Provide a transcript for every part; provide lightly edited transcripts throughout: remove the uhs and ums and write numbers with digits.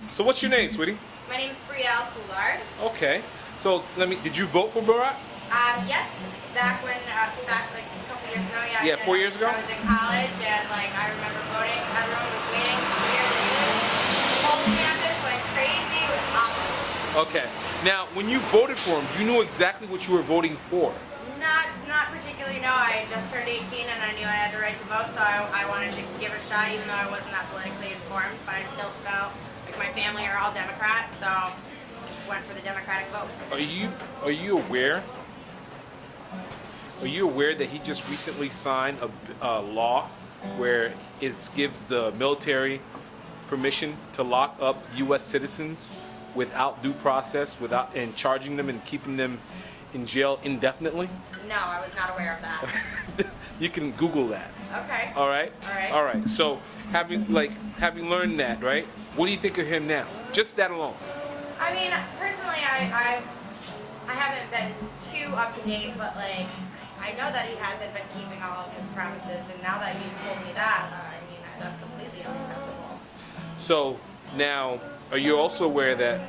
So what's your name, sweetie? My name is Brielle Coulard. Okay. So did you vote for Barack? Yes, back like a couple years ago. Yeah. Yeah, 4 years ago? I was in college and like I remember voting. Everyone was waiting to hear the news. The whole campus went crazy. It was awesome. Okay. Now, when you voted for him, you knew exactly what you were voting for. Not particularly. No, I just turned 18 and I knew I had the right to vote, so I wanted to give it a shot, even though I wasn't that politically informed. But I still felt like my family are all Democrats, so just went for the Democratic vote. Are you aware? Are you aware that he just recently signed a law where it gives the military permission to lock up U.S. citizens without due process, and charging them and keeping them in jail indefinitely? No, I was not aware of that. You can Google that. Okay. All right. All right. All right. So having learned that, right? What do you think of him now? Just that alone. I mean, personally, I haven't been too up to date, but like I know that he hasn't been keeping all of his promises, and now that you told me that, I mean that's completely unacceptable. So now, are you also aware that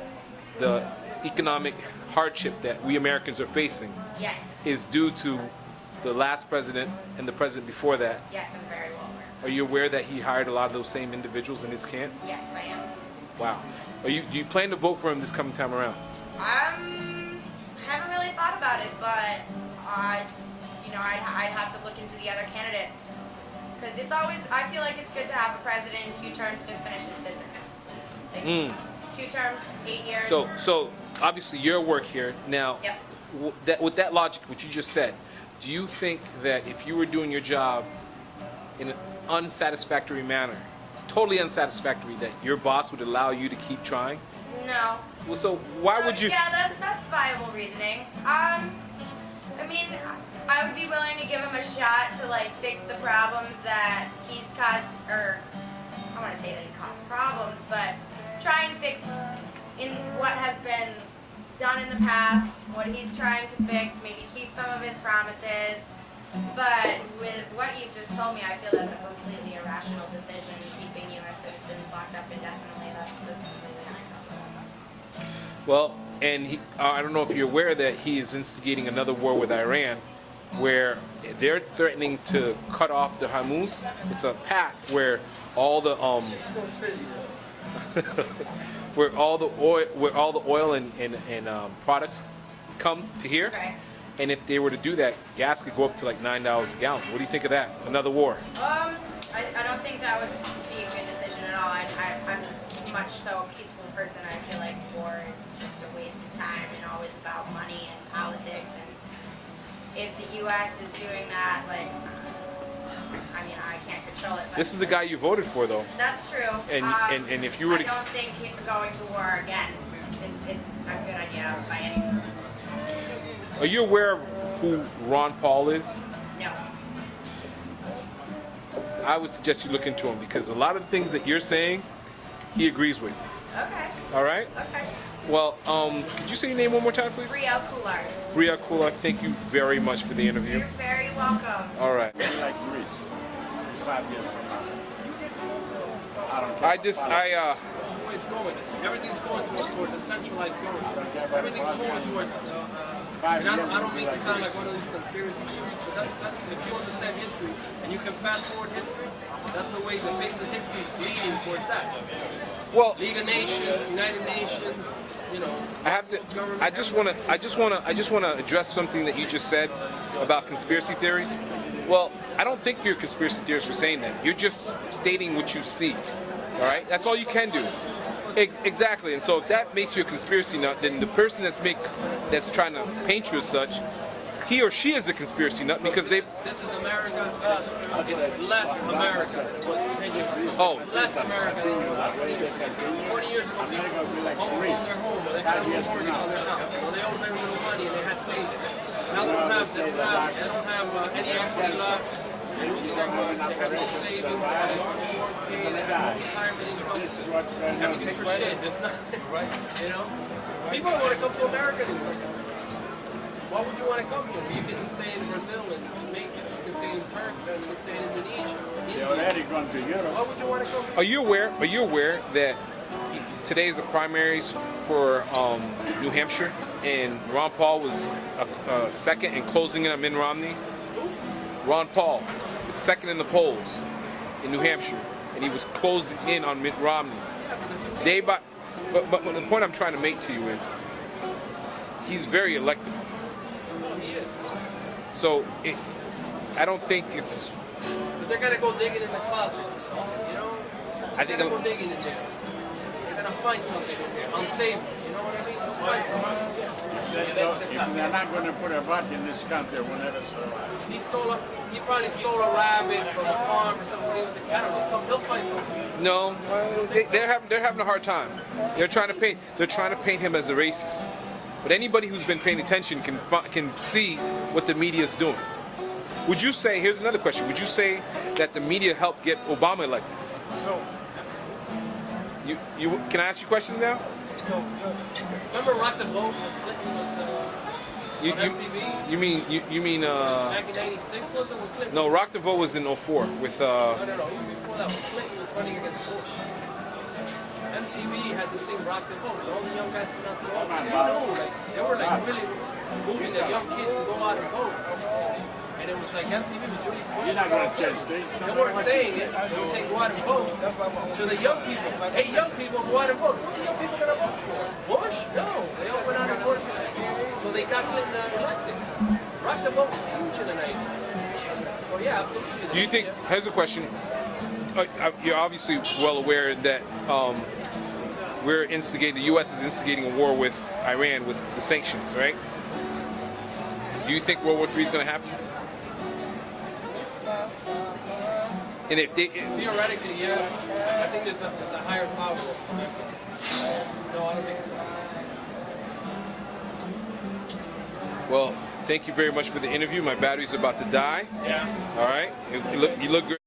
the economic hardship that we Americans are facing Yes. is due to the last president and the president before that? Yes, I'm very well aware. Are you aware that he hired a lot of those same individuals in his camp? Yes, I am. Wow. Do you plan to vote for him this coming time around? I haven't really thought about it, but I'd have to look into the other candidates because it's always. I feel like it's good to have a president in 2 terms to finish his business. Like, 2 terms, 8 years. So obviously your work here now. Yep. With that logic, what you just said, do you think that if you were doing your job in an unsatisfactory manner, totally unsatisfactory, that your boss would allow you to keep trying? No. Well, so why would you? Yeah, that's viable reasoning. I mean, I would be willing to give him a shot to like fix the problems that he's caused, or I want to say that he caused problems, but try and fix in what has been done in the past, what he's trying to fix, maybe keep some of his promises. But with what you've just told me, I feel that's a completely irrational decision, keeping U.S. citizens locked up indefinitely. That's completely unacceptable. Well, and I don't know if you're aware that he is instigating another war with Iran, where they're threatening to cut off the Hormuz. It's a path where all the where all the oil and products come to here. Okay. And if they were to do that, gas could go up to like $9 a gallon. What do you think of that? Another war? I don't think that would be a good decision at all. I'm much so a peaceful person. I feel like war is just a waste of time and always about money and politics. And if the U.S. is doing that, like, I mean, I can't control it. But This is the guy you voted for, though. That's true. And if you were to, I don't think going to war again is a good idea by any means. are you aware of who Ron Paul is? No. I would suggest you look into him because a lot of the things that you're saying, he agrees with. Okay. All right? Okay. Well, could you say your name one more time, please? Brielle Coulard. Brielle Coulard, thank you very much for the interview. You're very welcome. All right. Like Greece, 5 years from now. I don't care. That's the way it's going. Everything's going towards a centralized government. Everything's going towards. And I don't mean to sound like one of these conspiracy theories, but that's if you understand history and you can fast forward history, that's the way the face of history is leading towards that. Well, League of Nations, United Nations, you know. I just want to address something that you just said about conspiracy theories. Well, I don't think you're a conspiracy theorist for saying that. You're just stating what you see. All right? That's all you can do. Exactly. And so if that makes you a conspiracy nut, then the person that's trying to paint you as such, he or she is a conspiracy nut because they've. This is America. It's less America. Oh. It's less America than it was 20 years ago. People almost owned their home. They had a mortgage on their house. Well, they owed very little money and they had savings. Now they don't have any equity left. They're losing their homes. They have no savings. They have no 401k. They have no retirement income. Everything's for shit. There's nothing, right? You know? People don't want to come to America anymore. Why would you want to come here? You can stay in Brazil and make it. You can stay in Turkey. You can stay in Indonesia. They already gone to Europe. Why would you want to come here? Are you aware that today is the primaries for New Hampshire, and Ron Paul was second and closing in on Mitt Romney. Ron Paul is second in the polls in New Hampshire, and he was closing in on Mitt Romney. But the point I'm trying to make to you is, he's very electable. So I don't think it's. But they're gonna go digging in the closet for something, you know? I think They're gonna go digging in there. They're gonna find something in there, unsavory. You know what I mean? They'll find something. They're not going to put a butt in this country. Will never survive. He probably stole a rabbit from a farm or something when he was a cat. He'll find something. No, they're having a hard time. They're trying to paint him as a racist. But anybody who's been paying attention can see what the media is doing. Would you say? Here's another question. Would you say that the media helped get Obama elected? No. You can I ask you questions now? No. Remember Rock the Boat when Clinton was on MTV? You mean Back in '96 was it when Clinton? no, Rock the Vote was in 04 with No. Even before that, when Clinton was running against Bush. MTV had this thing, Rock the Vote, and all the young guys went out to vote. They were like really moving the young kids to go out and vote. And it was like MTV was really You're pushing not going to it. change things. They weren't saying it. They were saying go out and vote to the young people. Hey, young people, go out and vote. What are young people going to vote for? Bush? No. They all went out and voted for that. So they got Clinton elected. Rock the Vote was huge in the 90s. So yeah, absolutely. Do you think? Here's a question. You're obviously well aware that the U.S. is instigating a war with Iran with the sanctions, right? Do you think World War III is going to happen? And if they, Theoretically, yeah. I think there's a higher power that's connected. No, I don't think so. well, thank you very much for the interview. My battery's about to die. Yeah. All right, you look good.